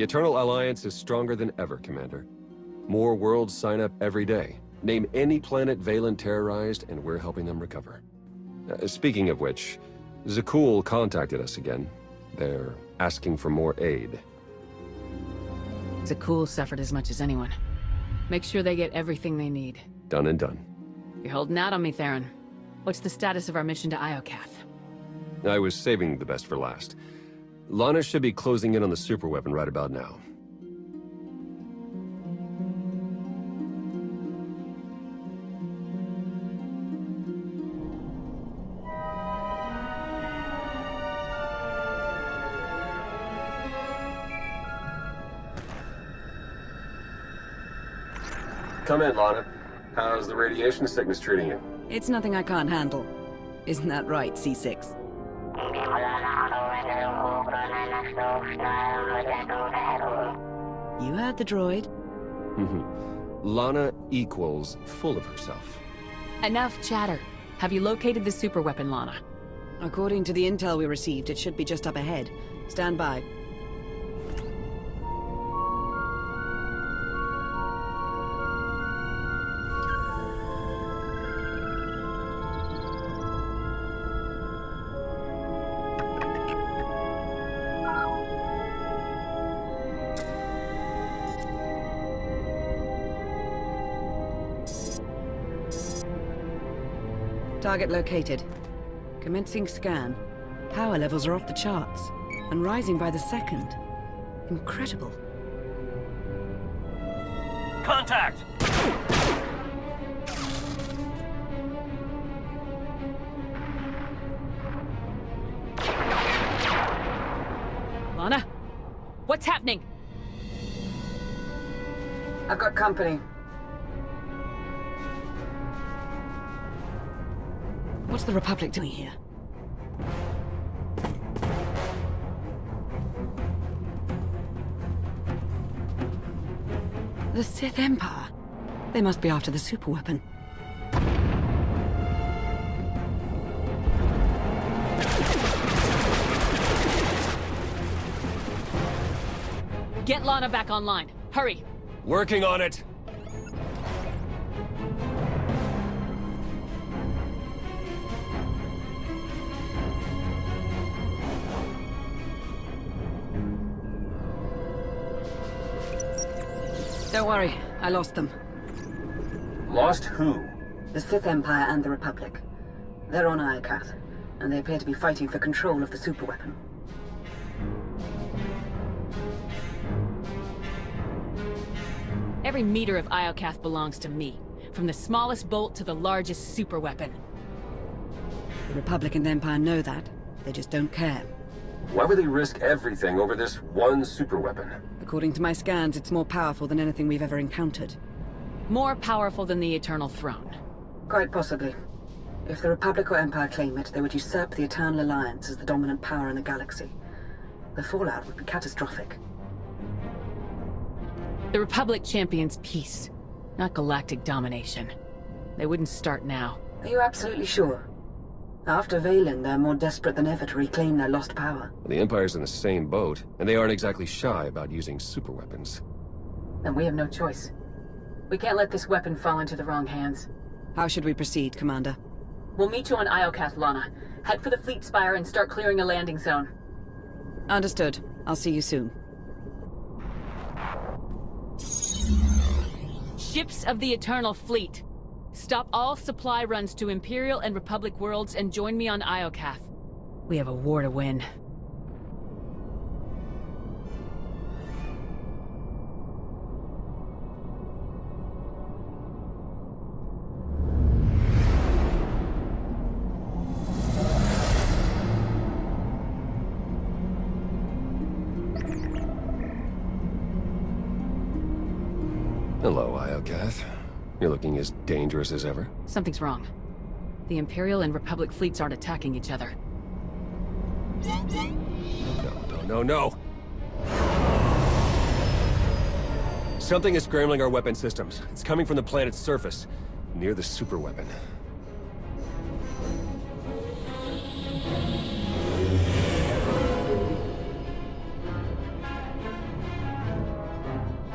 The Eternal Alliance is stronger than ever, Commander. More worlds sign up every day. Name any planet Valen terrorized, and we're helping them recover. Speaking of which, Zakul contacted us again. They're asking for more aid. Zakul suffered as much as anyone. Make sure they get everything they need. Done and done. You're holding out on me, Theron. What's the status of our mission to Iokath? I was saving the best for last. Lana should be closing in on the superweapon right about now. Come in, Lana. How's the radiation sickness treating you? It's nothing I can't handle. Isn't that right, C6? You heard the droid. Lana equals full of herself. Enough chatter. Have you located the superweapon, Lana? According to the intel we received, it should be just up ahead. Stand by. Target located. Commencing scan. Power levels are off the charts, and rising by the second. Incredible. Contact! Lana? What's happening? I've got company. What's the Republic doing here? The Sith Empire? They must be after the superweapon. Get Lana back online. Hurry! Working on it! Don't worry, I lost them. Lost who? The Sith Empire and the Republic. They're on Iokath, and they appear to be fighting for control of the superweapon. Every meter of Iokath belongs to me, from the smallest bolt to the largest superweapon. The Republic and the Empire know that. They just don't care. Why would they risk everything over this one superweapon? According to my scans, it's more powerful than anything we've ever encountered. More powerful than the Eternal Throne. Quite possibly. If the Republic or Empire claim it, they would usurp the Eternal Alliance as the dominant power in the galaxy. The fallout would be catastrophic. The Republic champions peace, not galactic domination. They wouldn't start now. Are you absolutely sure? After Valen, they're more desperate than ever to reclaim their lost power. The Empire's in the same boat, and they aren't exactly shy about using superweapons. Then we have no choice. We can't let this weapon fall into the wrong hands. How should we proceed, Commander? We'll meet you on Iokath, Lana. Head for the fleet spire and start clearing a landing zone. Understood. I'll see you soon. Ships of the Eternal Fleet. Stop all supply runs to Imperial and Republic worlds and join me on Iokath. We have a war to win. Hello, Iokath. You're looking as dangerous as ever. Something's wrong. The Imperial and Republic fleets aren't attacking each other. No. Something is scrambling our weapon systems. It's coming from the planet's surface, near the superweapon.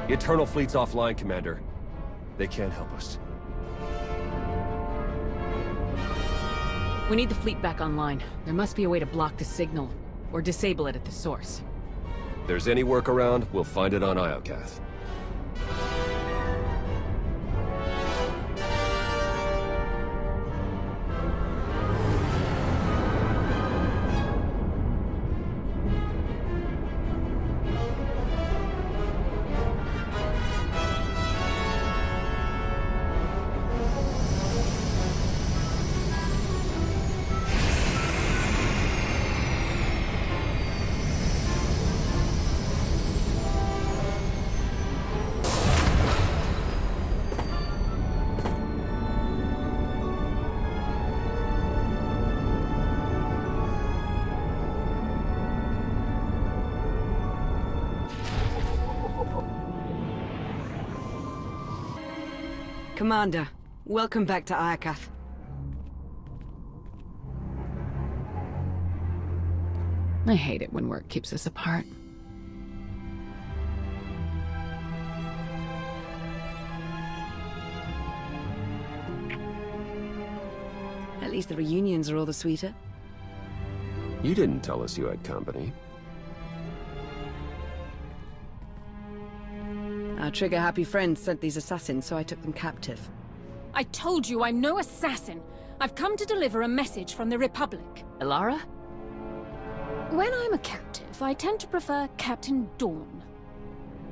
The Eternal Fleet's offline, Commander. They can't help us. We need the fleet back online. There must be a way to block the signal, or disable it at the source. If there's any workaround, we'll find it on Iokath. Commander, welcome back to Iokath. I hate it when work keeps us apart. At least the reunions are all the sweeter. You didn't tell us you had company. Our trigger-happy friends sent these assassins, so I took them captive. I told you I'm no assassin. I've come to deliver a message from the Republic. Ilara? When I'm a captive, I tend to prefer Captain Dawn.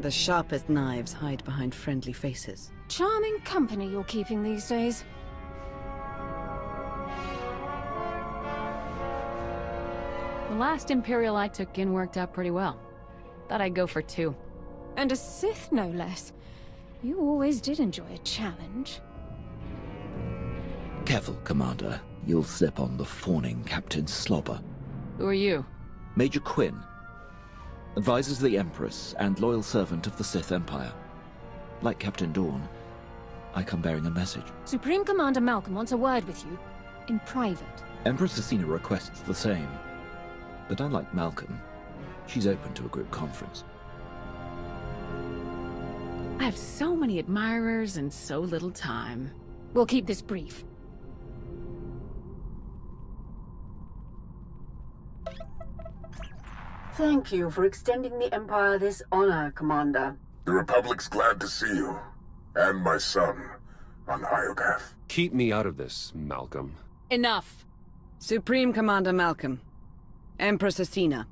The sharpest knives hide behind friendly faces. Charming company you're keeping these days. The last Imperial I took in worked out pretty well. Thought I'd go for 2. And a Sith, no less. You always did enjoy a challenge. Careful, Commander. You'll slip on the fawning Captain Slobber. Who are you? Major Quinn. Advisor to the Empress and loyal servant of the Sith Empire. Like Captain Dawn, I come bearing a message. Supreme Commander Malcolm wants a word with you. In private. Empress Asina requests the same. But unlike Malcolm, she's open to a group conference. I have so many admirers and so little time. We'll keep this brief. Thank you for extending the Empire this honor, Commander. The Republic's glad to see you, and my son, on Iokath. Keep me out of this, Malcolm. Enough! Supreme Commander Malcolm, Empress Asina,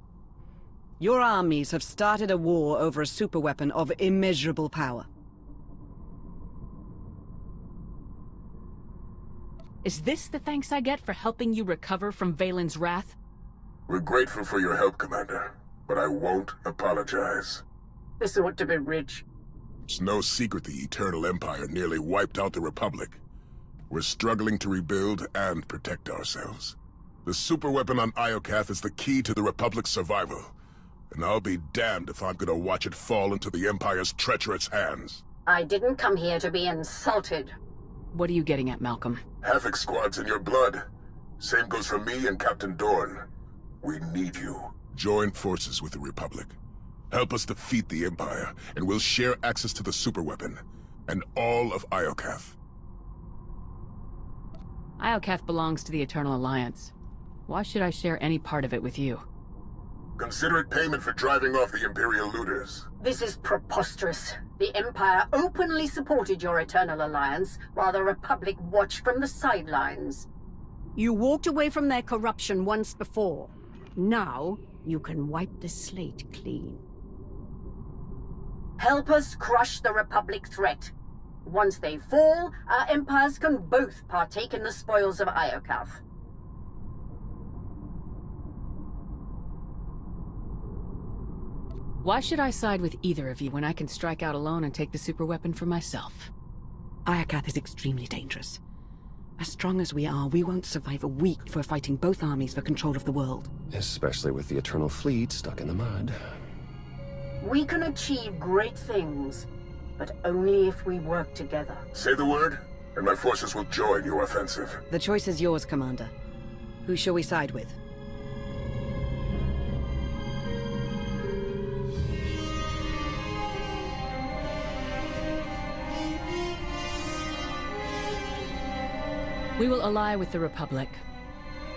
your armies have started a war over a superweapon of immeasurable power. Is this the thanks I get for helping you recover from Valen's wrath? We're grateful for your help, Commander, but I won't apologize. This ought to be rich. It's no secret the Eternal Empire nearly wiped out the Republic. We're struggling to rebuild and protect ourselves. The superweapon on Iokath is the key to the Republic's survival. And I'll be damned if I'm gonna watch it fall into the Empire's treacherous hands. I didn't come here to be insulted. What are you getting at, Malcolm? Havoc Squad's in your blood. Same goes for me and Captain Dorn. We need you. Join forces with the Republic. Help us defeat the Empire, and we'll share access to the superweapon. And all of Iokath. Iokath belongs to the Eternal Alliance. Why should I share any part of it with you? Consider it payment for driving off the Imperial looters. This is preposterous. The Empire openly supported your Eternal Alliance, while the Republic watched from the sidelines. You walked away from their corruption once before. Now, you can wipe the slate clean. Help us crush the Republic threat. Once they fall, our empires can both partake in the spoils of Iokath. Why should I side with either of you when I can strike out alone and take the superweapon for myself? Iokath is extremely dangerous. As strong as we are, we won't survive a week if we're fighting both armies for control of the world. Especially with the Eternal Fleet stuck in the mud. We can achieve great things, but only if we work together. Say the word, and my forces will join your offensive. The choice is yours, Commander. Who shall we side with? We will ally with the Republic.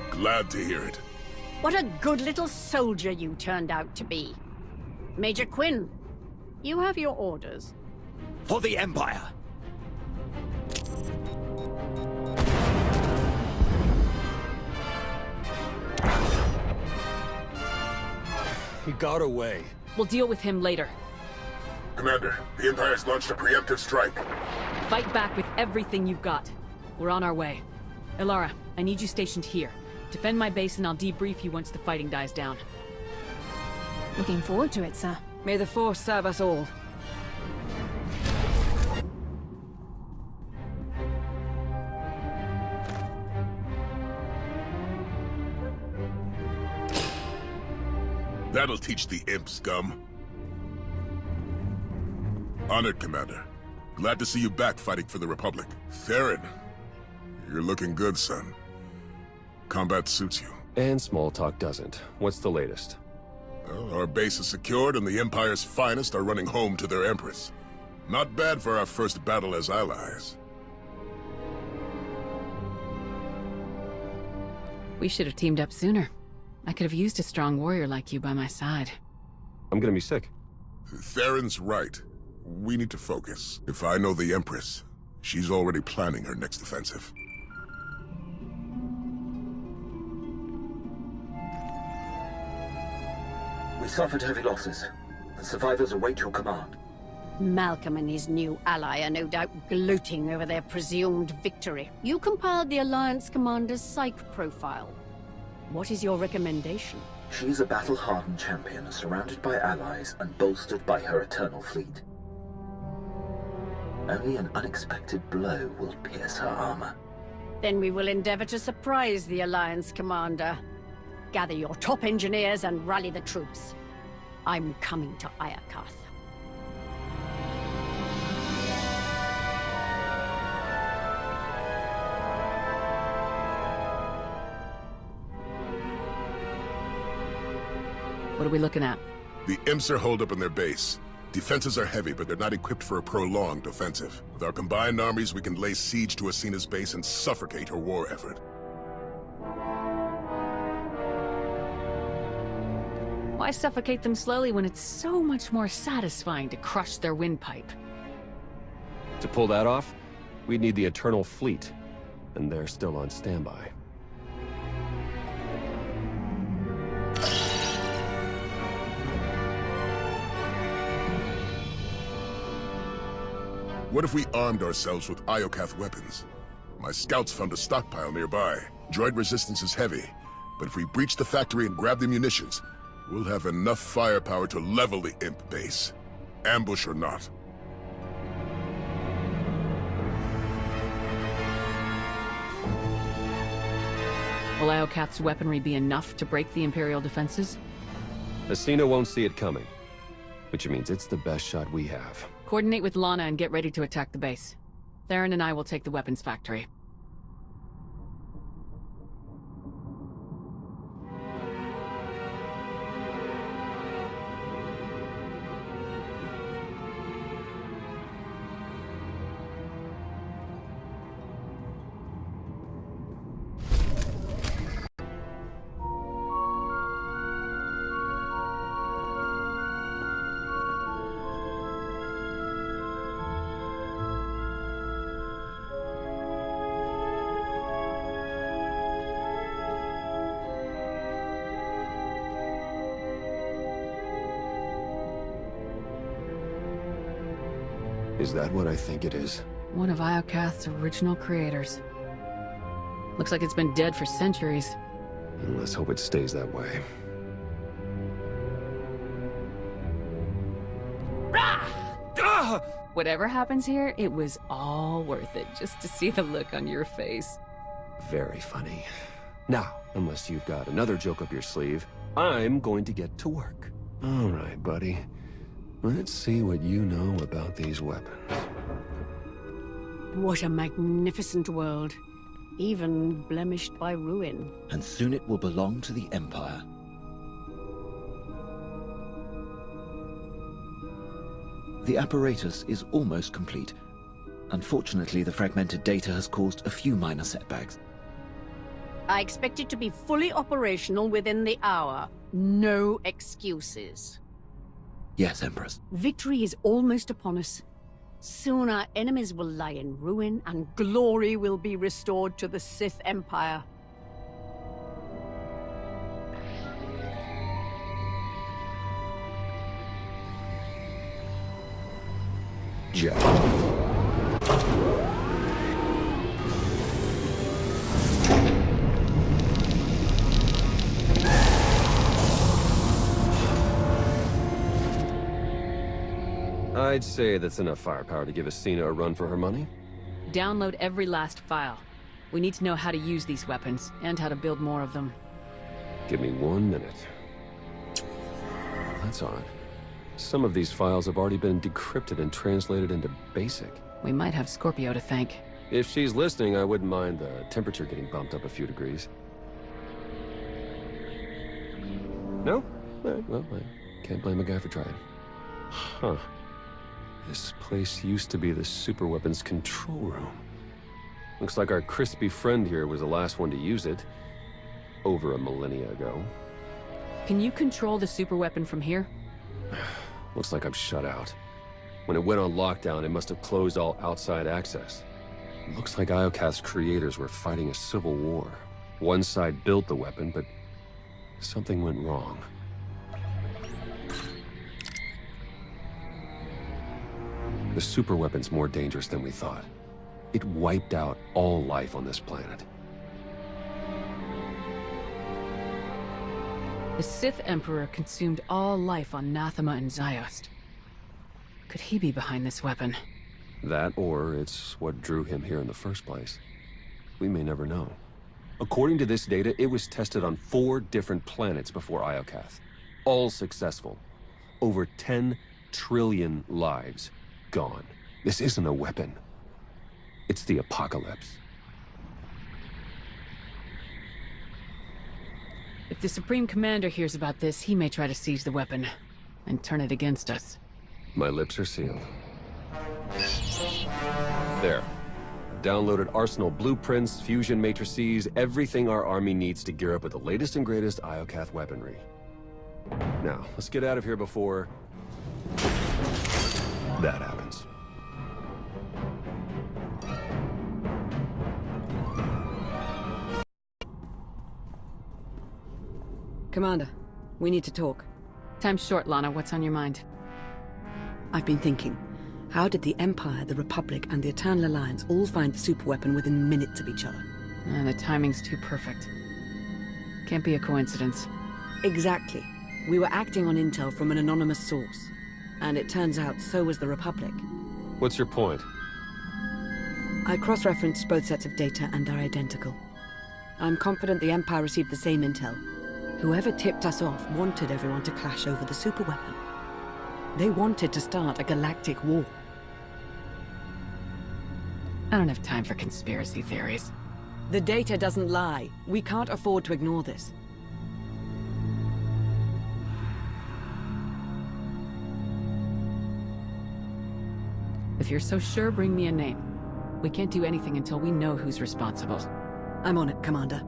Glad to hear it. What a good little soldier you turned out to be. Major Quinn, you have your orders. For the Empire! He got away. We'll deal with him later. Commander, the Empire's launched a preemptive strike. Fight back with everything you've got. We're on our way. Ilara, I need you stationed here. Defend my base and I'll debrief you once the fighting dies down. Looking forward to it, sir. May the Force serve us all. That'll teach the imp scum. Honored, Commander. Glad to see you back fighting for the Republic. Theron, you're looking good, son. Combat suits you. And small talk doesn't. What's the latest? Well, our base is secured and the Empire's finest are running home to their Empress. Not bad for our first battle as allies. We should have teamed up sooner. I could have used a strong warrior like you by my side. I'm gonna be sick. Theron's right. We need to focus. If I know the Empress, she's already planning her next offensive. We suffered heavy losses. The survivors await your command. Malcolm and his new ally are no doubt gloating over their presumed victory. You compiled the Alliance Commander's psych profile. What is your recommendation? She is a battle-hardened champion, surrounded by allies and bolstered by her eternal fleet. Only an unexpected blow will pierce her armor. Then we will endeavor to surprise the Alliance Commander. Gather your top engineers and rally the troops. I'm coming to Iokath. What are we looking at? The imps are holed up in their base. Defenses are heavy, but they're not equipped for a prolonged offensive. With our combined armies, we can lay siege to Asina's base and suffocate her war effort. Why suffocate them slowly when it's so much more satisfying to crush their windpipe? To pull that off, we'd need the Eternal Fleet, and they're still on standby. What if we armed ourselves with Iokath weapons? My scouts found a stockpile nearby. Droid resistance is heavy, but if we breach the factory and grab the munitions, we'll have enough firepower to level the imp base. Ambush or not. Will Iokath's weaponry be enough to break the Imperial defenses? Asina won't see it coming, which means it's the best shot we have. Coordinate with Lana and get ready to attack the base. Theron and I will take the weapons factory. Is that what I think it is? One of Iokath's original creators. Looks like it's been dead for centuries. Let's hope it stays that way. Whatever happens here, it was all worth it just to see the look on your face. Very funny. Now, unless you've got another joke up your sleeve, I'm going to get to work. All right, buddy. Let's see what you know about these weapons. What a magnificent world. Even blemished by ruin. And soon it will belong to the Empire. The apparatus is almost complete. Unfortunately, the fragmented data has caused a few minor setbacks. I expect it to be fully operational within the hour. No excuses. Yes, Empress. Victory is almost upon us. Soon our enemies will lie in ruin, and glory will be restored to the Sith Empire. Jet. I'd say that's enough firepower to give Asina a run for her money. Download every last file. We need to know how to use these weapons, and how to build more of them. Give me 1 minute. That's odd. Some of these files have already been decrypted and translated into BASIC. We might have Scorpio to thank. If she's listening, I wouldn't mind the temperature getting bumped up a few degrees. No? Well, I can't blame a guy for trying. Huh. This place used to be the superweapons control room. Looks like our crispy friend here was the last one to use it. Over a millennia ago. Can you control the superweapon from here? Looks like I'm shut out. When it went on lockdown, it must have closed all outside access. Looks like Iokath's creators were fighting a civil war. One side built the weapon, but something went wrong. The superweapon's more dangerous than we thought. It wiped out all life on this planet. The Sith Emperor consumed all life on Nathema and Ziost. Could he be behind this weapon? That, or it's what drew him here in the first place. We may never know. According to this data, it was tested on 4 different planets before Iokath. All successful. Over 10 trillion lives gone. This isn't a weapon. It's the apocalypse. If the Supreme Commander hears about this, he may try to seize the weapon and turn it against us. My lips are sealed. There. Downloaded arsenal blueprints, fusion matrices, everything our army needs to gear up with the latest and greatest Iokath weaponry. Now, let's get out of here before that happens. Commander, we need to talk. Time's short, Lana. What's on your mind? I've been thinking, how did the Empire, the Republic, and the Eternal Alliance all find the superweapon within minutes of each other? The timing's too perfect. Can't be a coincidence. Exactly. We were acting on intel from an anonymous source. And it turns out so was the Republic. What's your point? I cross-referenced both sets of data and they're identical. I'm confident the Empire received the same intel. Whoever tipped us off wanted everyone to clash over the superweapon. They wanted to start a galactic war. I don't have time for conspiracy theories. The data doesn't lie. We can't afford to ignore this. If you're so sure, bring me a name. We can't do anything until we know who's responsible. I'm on it, Commander.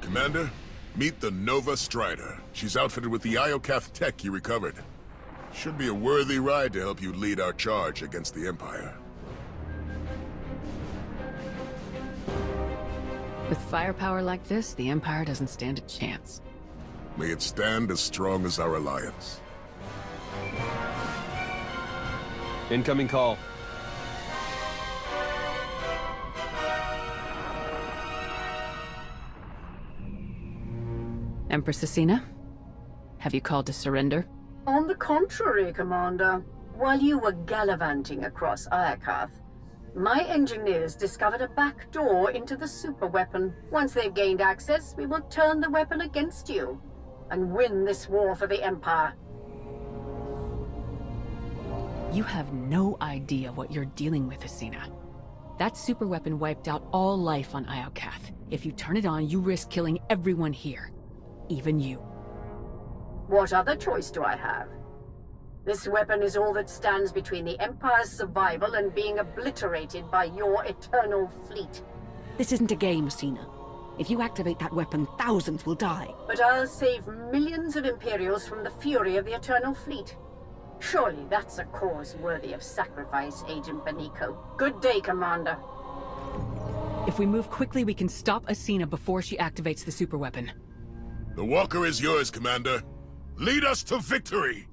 Commander, meet the Nova Strider. She's outfitted with the Iokath tech you recovered. Should be a worthy ride to help you lead our charge against the Empire. With firepower like this, the Empire doesn't stand a chance. May it stand as strong as our alliance. Incoming call. Empress Asina? Have you called to surrender? On the contrary, Commander. While you were gallivanting across Iokath, my engineers discovered a back door into the superweapon. Once they've gained access, we will turn the weapon against you and win this war for the Empire. You have no idea what you're dealing with, Asina. That superweapon wiped out all life on Iokath. If you turn it on, you risk killing everyone here. Even you. What other choice do I have? This weapon is all that stands between the Empire's survival and being obliterated by your eternal fleet. This isn't a game, Sina. If you activate that weapon, thousands will die. But I'll save millions of Imperials from the fury of the Eternal Fleet. Surely that's a cause worthy of sacrifice, Agent Beniko. Good day, Commander. If we move quickly, we can stop Asina before she activates the superweapon. The walker is yours, Commander. Lead us to victory!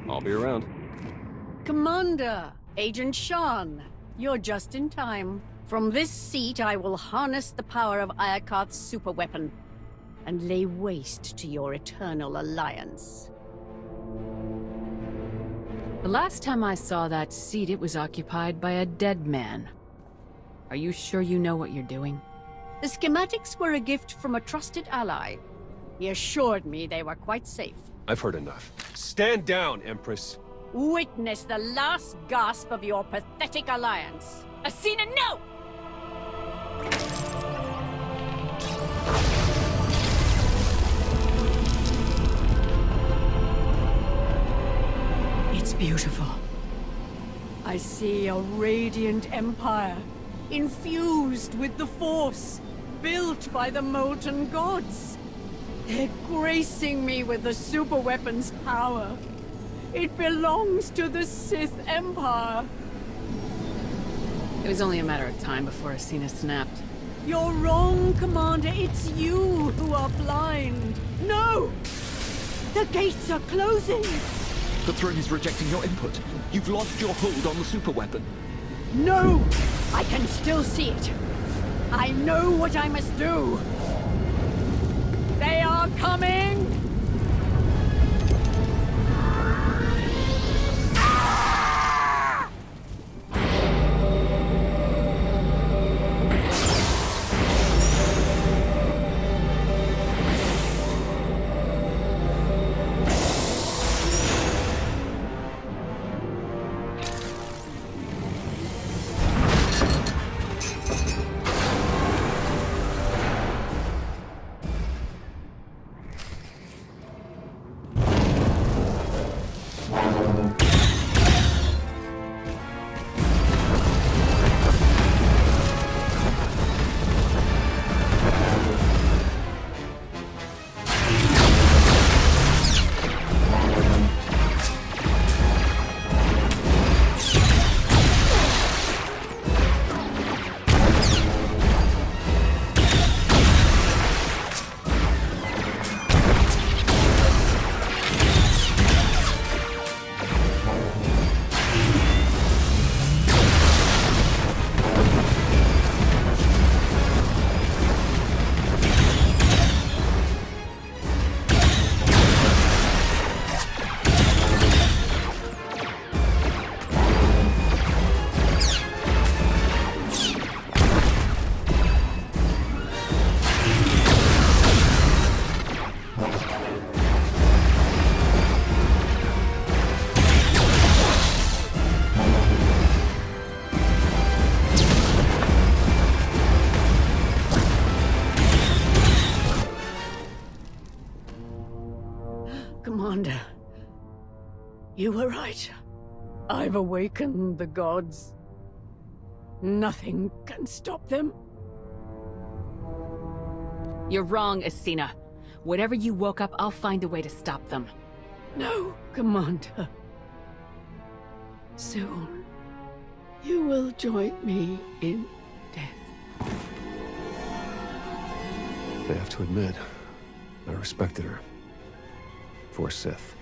I'll be around. Commander, Agent Shan, you're just in time. From this seat, I will harness the power of Iokath's superweapon and lay waste to your eternal alliance. The last time I saw that seat, it was occupied by a dead man. Are you sure you know what you're doing? The schematics were a gift from a trusted ally. He assured me they were quite safe. I've heard enough. Stand down, Empress. Witness the last gasp of your pathetic alliance. Asina, no! It's beautiful. I see a radiant empire, infused with the Force, built by the molten gods. They're gracing me with the superweapon's power. It belongs to the Sith Empire. It was only a matter of time before Asina snapped. You're wrong, Commander. It's you who are blind. No! The gates are closing! The throne is rejecting your input. You've lost your hold on the superweapon. No! I can still see it. I know what I must do. They are coming! Commander, you were right. I've awakened the gods. Nothing can stop them. You're wrong, Asina. Whatever you woke up, I'll find a way to stop them. No, Commander. Soon, you will join me in death. I have to admit, I respected her. For Sith.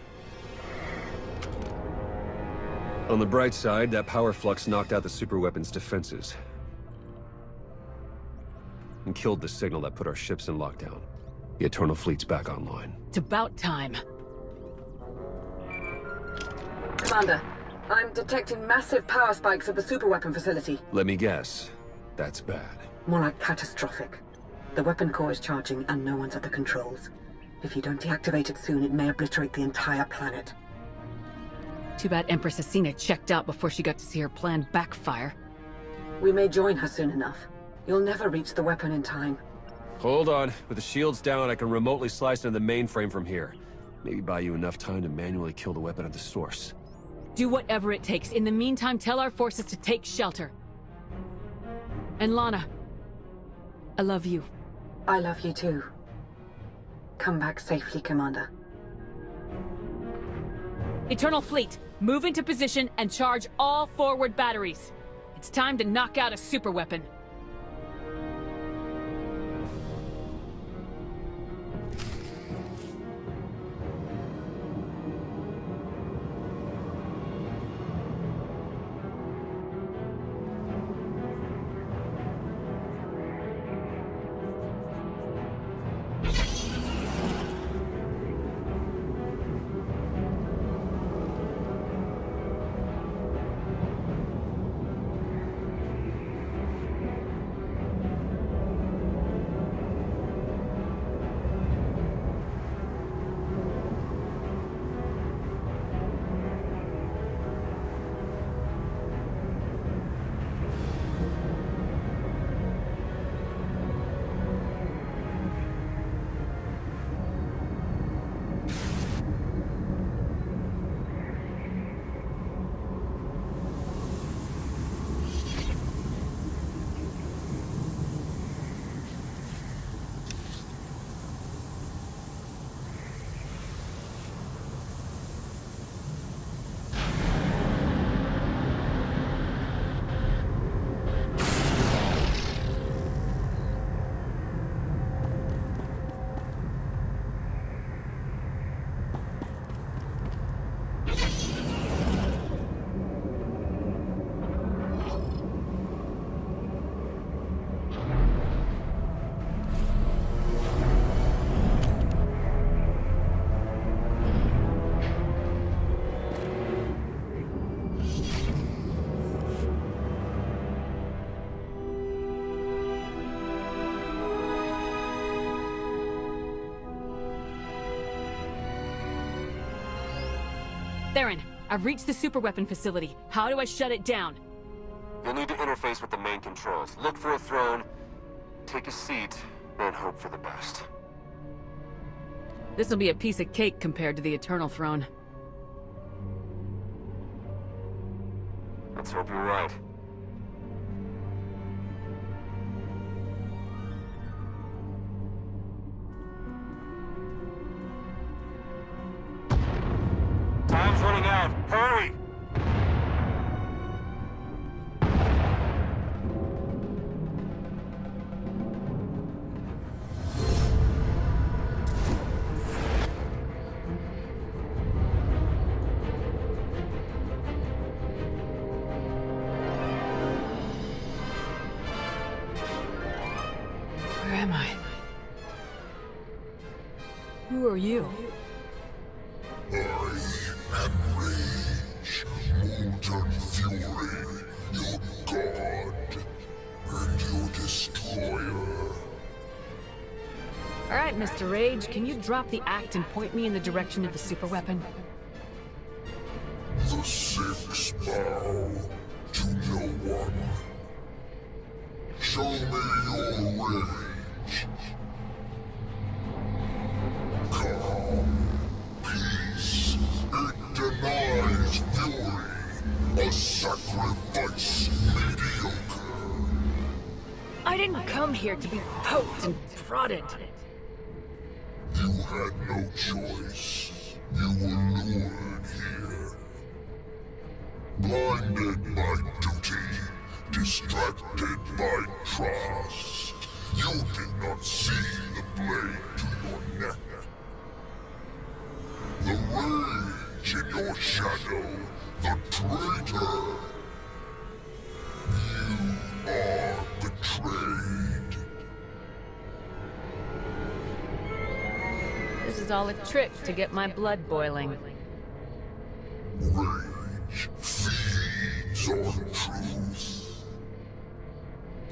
On the bright side, that power flux knocked out the superweapon's defenses. And killed the signal that put our ships in lockdown. The Eternal Fleet's back online. It's about time. Commander, I'm detecting massive power spikes at the superweapon facility. Let me guess. That's bad. More like catastrophic. The weapon core is charging and no one's at the controls. If you don't deactivate it soon, it may obliterate the entire planet. Too bad Empress Asina checked out before she got to see her plan backfire. We may join her soon enough. You'll never reach the weapon in time. Hold on. With the shields down, I can remotely slice into the mainframe from here. Maybe buy you enough time to manually kill the weapon at the source. Do whatever it takes. In the meantime, tell our forces to take shelter. And Lana, I love you. I love you too. Come back safely, Commander. Eternal Fleet, move into position and charge all forward batteries. It's time to knock out a superweapon. Theron, I've reached the superweapon facility. How do I shut it down? You'll need to interface with the main controls. Look for a throne, take a seat, and hope for the best. This'll be a piece of cake compared to the Eternal Throne. Let's hope you're right. Time's running out. Hurry! Where am I? Who are you? I am Rage, molten fury, your god, and your destroyer. All right, Mr. Rage, can you drop the act and point me in the direction of the superweapon? The six bow to no one. Show me your rage. Calm, peace, it denies fury, a sacrifice mediocre. I didn't come here to be poked and prodded. You had no choice. You were lured here. Blinded by duty, distracted by trust. You did not see the blade to your neck. The rage in your shadow, the traitor. You are betrayed. This is all a trick to get my blood boiling. Rage on truth.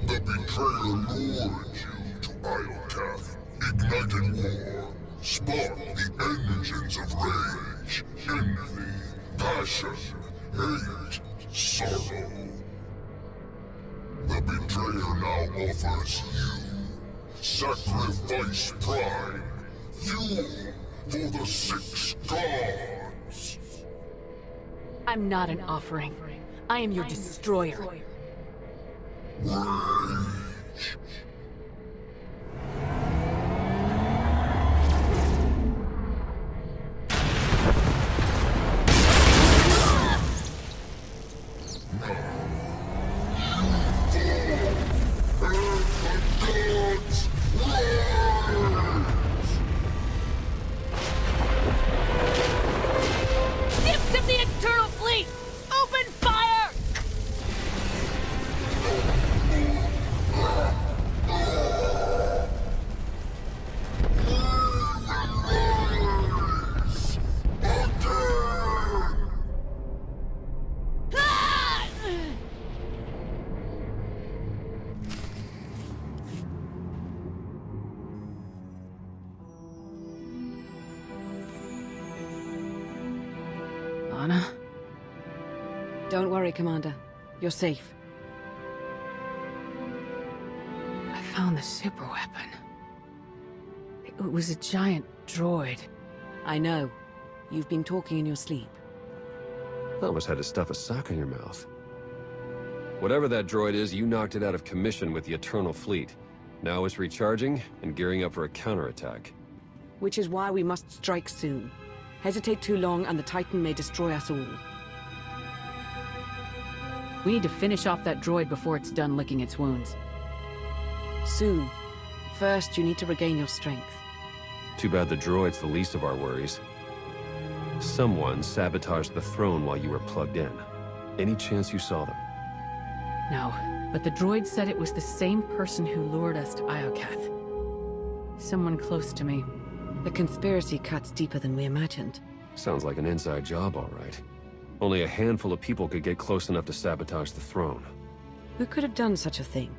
The betrayer lured you to Iokath, ignited war, sparked the engines of rage, envy, passion, hate, sorrow. The betrayer now offers you Sacrifice Prime, fuel for the 6 gods. I'm not an offering. I am your destroyer. Rage. Ships of the Eternal Fleet! Open fire! Ah! Anna? Don't worry, Commander. You're safe. I found the super weapon. It was a giant droid. I know. You've been talking in your sleep. Almost had to stuff a sock in your mouth. Whatever that droid is, you knocked it out of commission with the Eternal Fleet. Now it's recharging and gearing up for a counterattack. Which is why we must strike soon. Hesitate too long and the Titan may destroy us all. We need to finish off that droid before it's done licking its wounds. Soon. First, you need to regain your strength. Too bad the droid's the least of our worries. Someone sabotaged the throne while you were plugged in. Any chance you saw them? No, but the droid said it was the same person who lured us to Iokath. Someone close to me. The conspiracy cuts deeper than we imagined. Sounds like an inside job, all right. Only a handful of people could get close enough to sabotage the throne. Who could have done such a thing?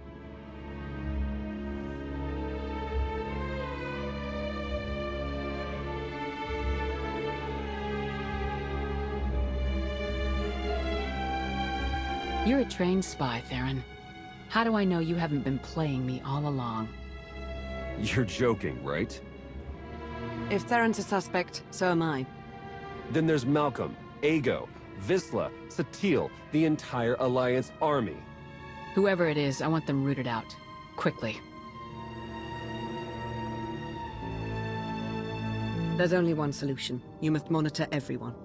You're a trained spy, Theron. How do I know you haven't been playing me all along? You're joking, right? If Theron's a suspect, so am I. Then there's Malcolm, Ago, Visla, Satil, the entire Alliance army. Whoever it is, I want them rooted out. Quickly. There's only one solution. You must monitor everyone.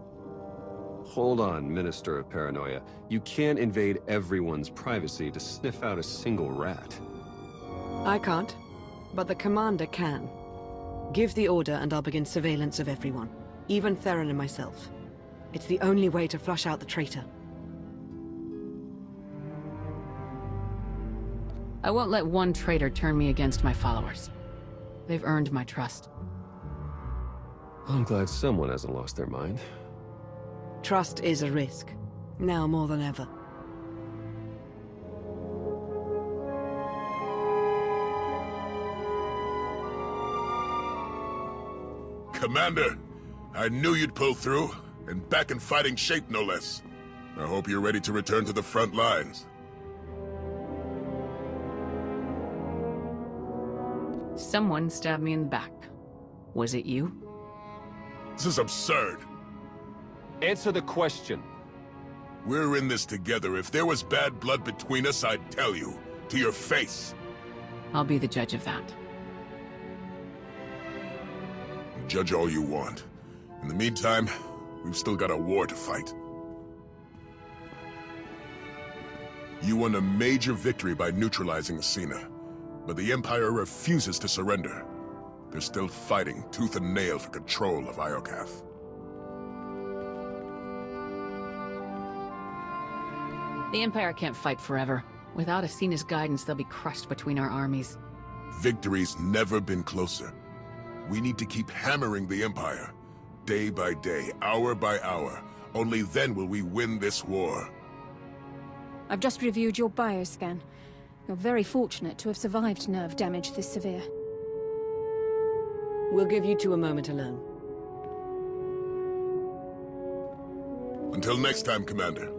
Hold on, Minister of Paranoia. You can't invade everyone's privacy to sniff out a single rat. I can't, but the commander can. Give the order and I'll begin surveillance of everyone, even Theron and myself. It's the only way to flush out the traitor. I won't let one traitor turn me against my followers. They've earned my trust. I'm glad someone hasn't lost their mind. Trust is a risk, now more than ever. Commander, I knew you'd pull through, and back in fighting shape no less. I hope you're ready to return to the front lines. Someone stabbed me in the back. Was it you? This is absurd. Answer the question. We're in this together. If there was bad blood between us, I'd tell you. To your face. I'll be the judge of that. Judge all you want. In the meantime, we've still got a war to fight. You won a major victory by neutralizing Athena, but the Empire refuses to surrender. They're still fighting tooth and nail for control of Iokath. The Empire can't fight forever. Without Athena's guidance, they'll be crushed between our armies. Victory's never been closer. We need to keep hammering the Empire. Day by day, hour by hour. Only then will we win this war. I've just reviewed your bioscan. You're very fortunate to have survived nerve damage this severe. We'll give you two a moment alone. Until next time, Commander.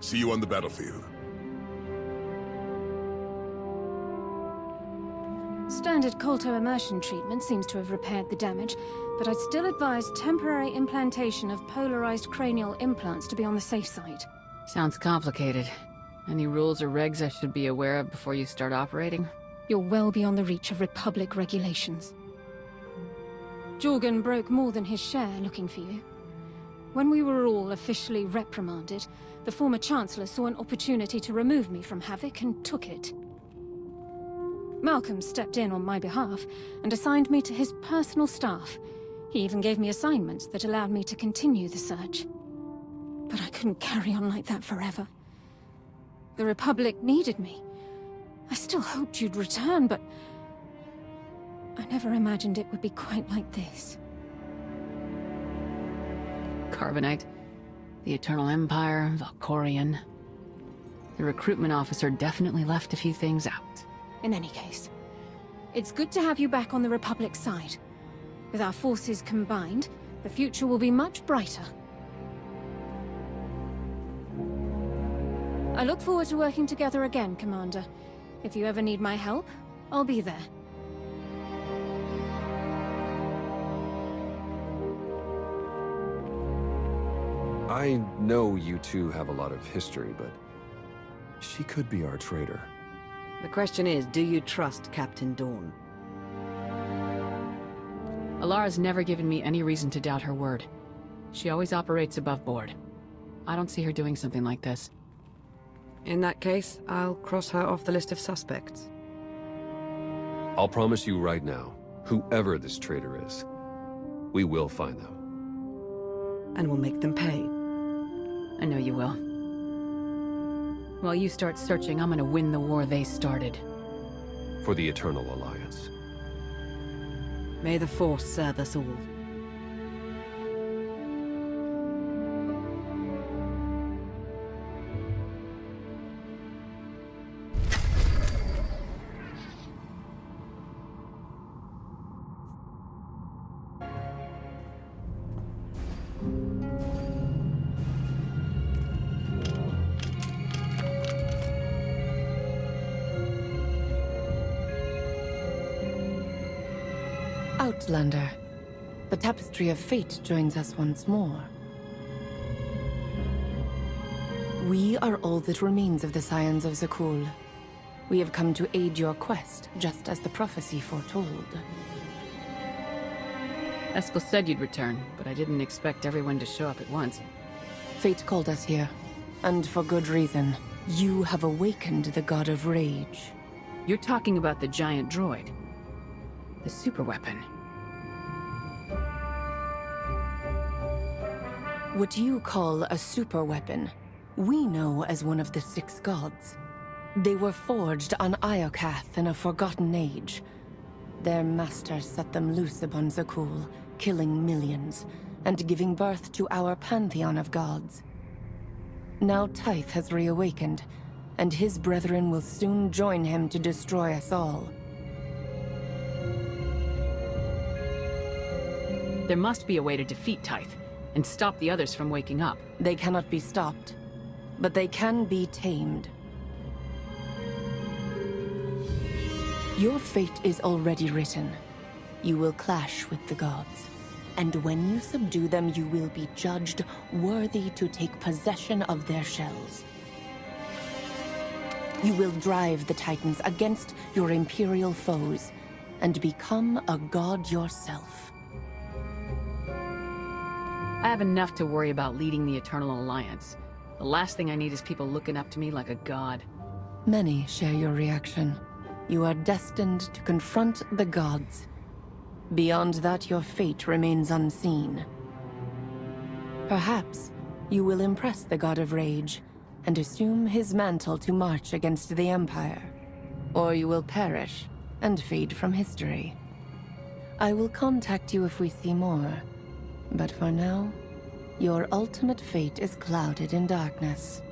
See you on the battlefield. Standard Kolto immersion treatment seems to have repaired the damage, but I'd still advise temporary implantation of polarized cranial implants to be on the safe side. Sounds complicated. Any rules or regs I should be aware of before you start operating? You're well beyond the reach of Republic regulations. Jorgen broke more than his share looking for you. When we were all officially reprimanded, the former Chancellor saw an opportunity to remove me from Havoc and took it. Malcolm stepped in on my behalf and assigned me to his personal staff. He even gave me assignments that allowed me to continue the search. But I couldn't carry on like that forever. The Republic needed me. I still hoped you'd return, but I never imagined it would be quite like this. Carbonite, the Eternal Empire, Valkorion. The recruitment officer definitely left a few things out. In any case, it's good to have you back on the Republic side. With our forces combined, the future will be much brighter. I look forward to working together again, Commander. If you ever need my help, I'll be there. I know you two have a lot of history, but she could be our traitor. The question is, do you trust Captain Dawn? Alara's never given me any reason to doubt her word. She always operates above board. I don't see her doing something like this. In that case, I'll cross her off the list of suspects. I'll promise you right now, whoever this traitor is, we will find them. And we'll make them pay. I know you will. While you start searching, I'm gonna win the war they started. For the Eternal Alliance. May the Force serve us all. Outlander, the tapestry of fate joins us once more. We are all that remains of the Scions of Zakul. We have come to aid your quest, just as the prophecy foretold. Eskel said you'd return, but I didn't expect everyone to show up at once. Fate called us here, and for good reason. You have awakened the God of Rage. You're talking about the giant droid. The superweapon. What you call a superweapon, we know as one of the 6 gods. They were forged on Iokath in a forgotten age. Their master set them loose upon Zakul, killing millions, and giving birth to our pantheon of gods. Now Tithe has reawakened, and his brethren will soon join him to destroy us all. There must be a way to defeat Tithe, and stop the others from waking up. They cannot be stopped, but they can be tamed. Your fate is already written. You will clash with the gods, and when you subdue them, you will be judged worthy to take possession of their shells. You will drive the Titans against your Imperial foes, and become a god yourself. I have enough to worry about leading the Eternal Alliance. The last thing I need is people looking up to me like a god. Many share your reaction. You are destined to confront the gods. Beyond that, your fate remains unseen. Perhaps you will impress the God of Rage and assume his mantle to march against the Empire. Or you will perish and fade from history. I will contact you if we see more. But for now, your ultimate fate is clouded in darkness.